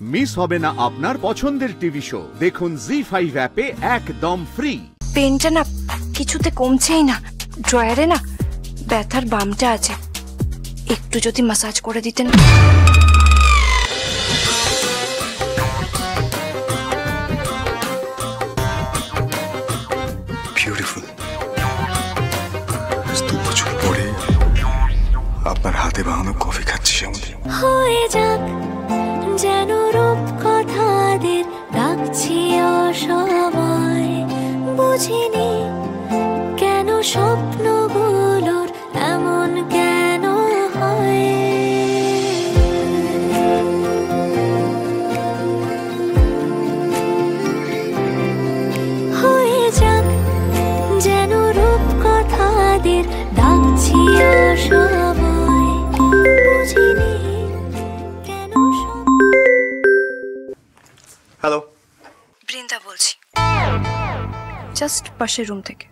Miss হবে না আপনার পছন্দের টিভি শো। দেখুন জি5 অ্যাপে একদম ফ্রি। পেনটা না কিছুতে কমছেই না, ড্রয়ারে না ব্যথার বামটা আছে, একটু যদি ম্যাসাজ করে দিতেন। বিউটিফুল। 2 বছর পরে আপনার হাতে বানানো কফি খাচ্ছি আমাদের। হয়ে যাক যেন রূপ কথাদের ডাকছি অসময়, বুঝিনি কেন স্বপ্নগুলোর এমন কেন হয়। হয়ে যাক যেন রূপ কথাদের ডাকছি অসময়, বুঝিনি কেন। হ্যালো, বৃন্দা বলছি, জাস্ট পাশের রুম থেকে।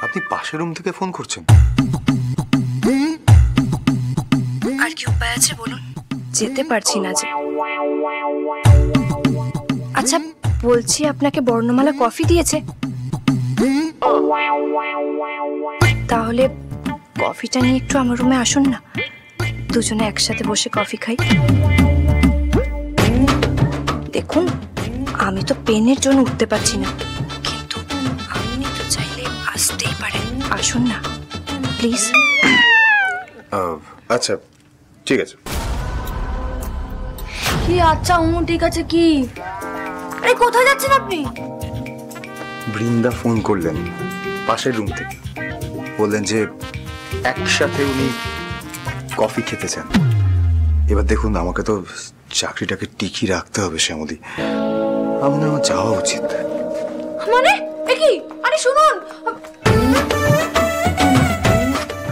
আপনি পাশের রুম থেকে ফোন করছেন? আর কি উপায় আছে বলুন, যেতে পারছি না যে। আচ্ছা বলছি, আপনাকে বর্ণমালা কফি দিয়েছে? তাহলে কফিটা নিয়ে একটু আমার রুমে আসুন না, দুজনে একসাথে বসে কফি খাই। দেখুন আমি তো পেনের জন্য উঠতে পারছি না, কিন্তু আপনি তো চাইলে আসতেই পারেন। আসুন না প্লিজ। আচ্ছা ঠিক আছে। কি আচ্ছা ঠিক আছে কি? আরে কোথায় যাচ্ছেন আপনি? বৃন্দা ফোন করলেন পাশের রুম থেকে, বললেন যে একসাথে উনি কফি খেতে চান। এবার দেখুন, আমাকে তো চাকরিটাকে টিকিয়ে রাখতে হবে শ্যামলী, আমার যাওয়া উচিত। মানে কি? আরে শুনুন,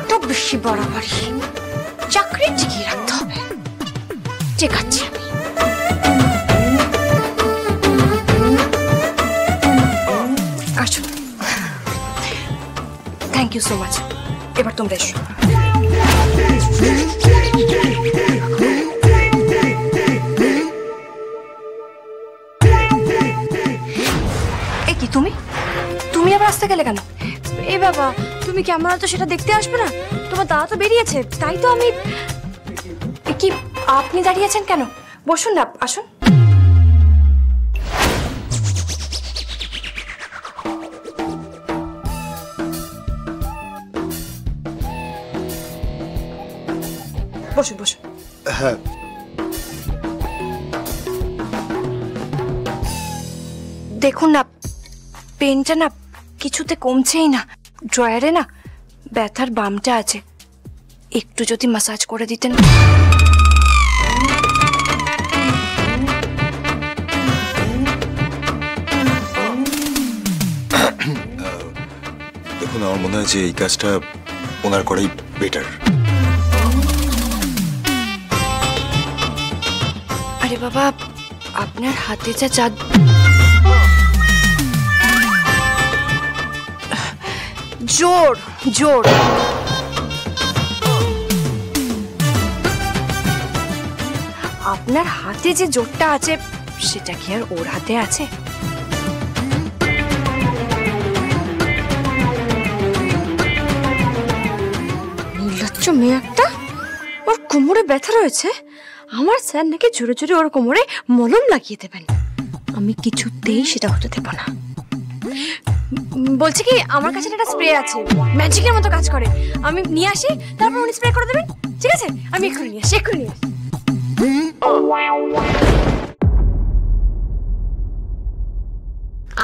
তো বেশি বাড়াবাড়ি, চাকরি টিকিয়ে রাখতে হবে। ঠিক আছে, আসুন। Thank you so much. এবার তোমরা এসো। এ কি, তুমি তুমি আবার আসতে গেলে কেন? এ বাবা, তুমি কেমন আছো সেটা দেখতে আসবে না? তোমার দাদা তো বেরিয়েছে, তাই তো আমি। এ কি, আপনি দাঁড়িয়েছেন কেন? বসুন না, আসুন। বসুন বসুন। হ্যাঁ, দেখুন না, পেনটা না কিছুতে কমছেই না, ড্রয়ারে না ব্যথার বামটা আছে, একটু যদি ম্যাসাজ করে দিতেন। দেখুন আমার মনে হয় যে এই কাজটা ওনার করাই বেটার। আরে বাবা, আপনার হাতে যা জাদু। জোর জোর। আপনার হাতে যে জোরটা আছে সেটা কি আর ওর হাতে আছে? নির্লজ্জ মেয়ে একটা, ওর কোমরে ব্যথা রয়েছে, আমার স্যার নাকি জোরে জোরে ওর কোমরে মলম লাগিয়ে দেবেন। আমি কিছুতেই সেটা হতে দেব না। বলছি কি, আমার কাছে একটা স্প্রে আছে, ম্যাজিকের মতো কাজ করে। আমি নিয়ে আসি, তারপর উনি স্প্রে করে দেবেন। ঠিক আছে, আমি এক্ষুনি নিয়ে আসি, এক্ষুনি নিয়ে আসি।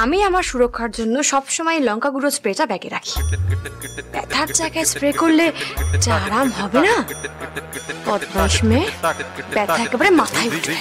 আমি আমার সুরক্ষার জন্য সবসময় লঙ্কা গুঁড়ো স্প্রেটা ব্যাগে রাখি। ব্যথার জায়গায় স্প্রে করলে যা আরাম হবে না, বদমাইশ মেয়ে, ব্যথা একেবারে মাথায় উঠবে।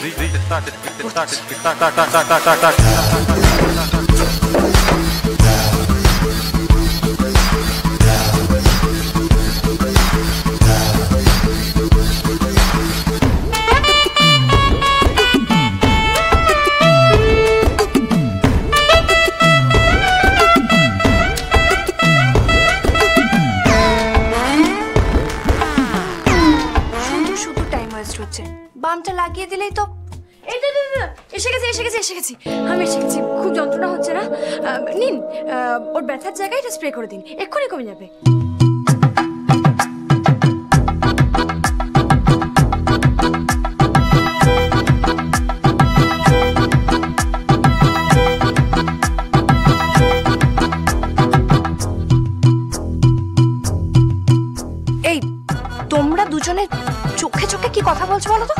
শুধু টাইম ওয়েস্ট হচ্ছে। বামটা লাগিয়ে দিলেই তো। এই তো এসে গেছি আমি এসে গেছি। খুব যন্ত্রণা হচ্ছে না? নিন, ওর ব্যথার জায়গায় এটা স্প্রে করে দিন, এক্ষুনি কমে যাবে। এই তোমরা দুজনে চোখে চোখে কি কথা বলছো বলো তো?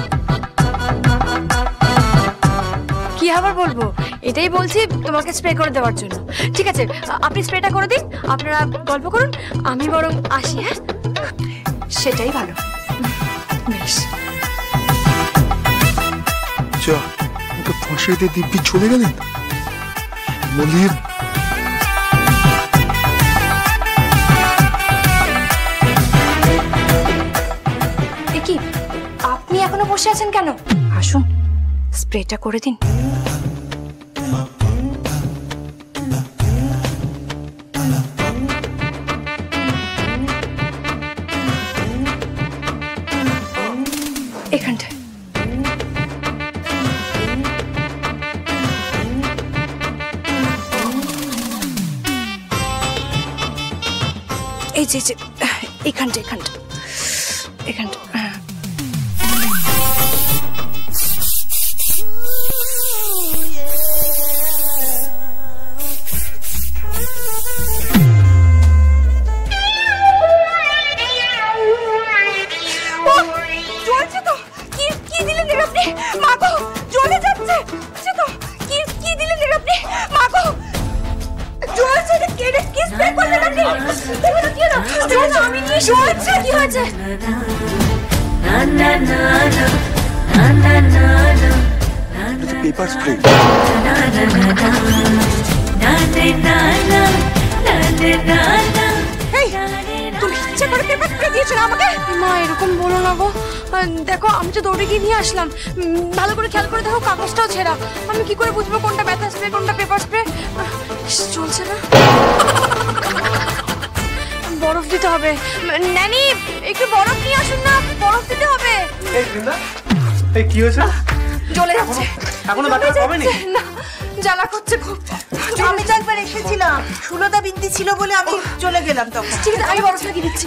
কি আবার বলবো, এটাই বলছি তোমাকে স্প্রে করে দেওয়ার জন্য। ঠিক আছে, আপনি স্প্রেটা করে দিন, আপনারা গল্প করুন, আমি বরং আসি। হ্যাঁ, সেটাই ভালো। বেশ। যা, ওকে ফাঁসিয়ে দিয়ে দিব্যি চলে গেলেন। মলির কি আপনি এখনো বসে আছেন কেন? আসুন, স্প্রেটা করে দিন। এখানটায়। এই যে এখানটা হ্যাঁ। জ্বলছে তো। কি দিলেন এর আপনি? মাগো, জ্বলে যাচ্ছে তো। কি দিলেন এর আপনি? মাগো, জ্বলছে। কি স্প্রে করলেন আপনি? দেখো তো কি হলো? জ্বলছে, আমি নিয়ে জ্বলছে। কি হয়েছে? Paper spray. তুমি ইচ্ছে করে পেপার স্প্রে দিয়েছো না আমাকে? মা, এরকম বলো না গো। দেখো, আমি তো দৌড়ে গিয়ে নিয়ে আসলাম। ভালো করে খেয়াল করে দেখো, কাগজটাও ছেঁড়া। আমি কি করে বুঝবো কোনটা ব্যথা স্প্রে কোনটা পেপার স্প্রে? চলছে না। বরফ দিতে হবে। নানি, একটু বরফ নিয়ে আসুন না, বরফ দিতে হবে। এই বৃন্দা, এই কি হয়েছে? জ্বলে যাচ্ছে। এখনো ব্যথা কমেনি? না, জ্বালা করছে খুব। আমি তো একবার এসেছিলাম, সুলতা বিন্দি ছিল বলে আমি চলে গেলাম তখন। ঠিক আছে, আমি বরফ লাগিয়ে দিচ্ছি।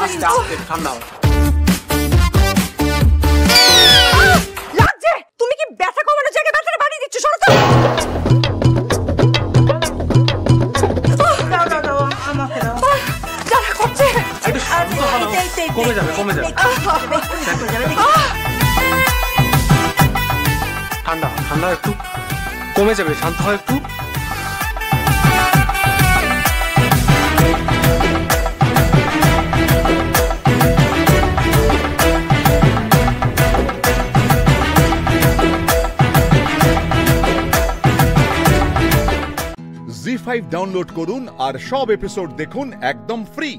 আস্তে আস্তে ঠান্ডা হবে। লাগছে। তুমি কি ব্যথা কমানোর জায়গায় ব্যথাটা বাড়িয়ে দিচ্ছ? সরো তো। দাও, আমাকে দাও। জ্বালা করছে। একটু শান্ত হও, কমে যাবে। ঠান্ডা একটু কমে যাবে, শান্ত হয় একটু। জি5 ডাউনলোড করুন আর সব এপিসোড দেখুন একদম ফ্রি।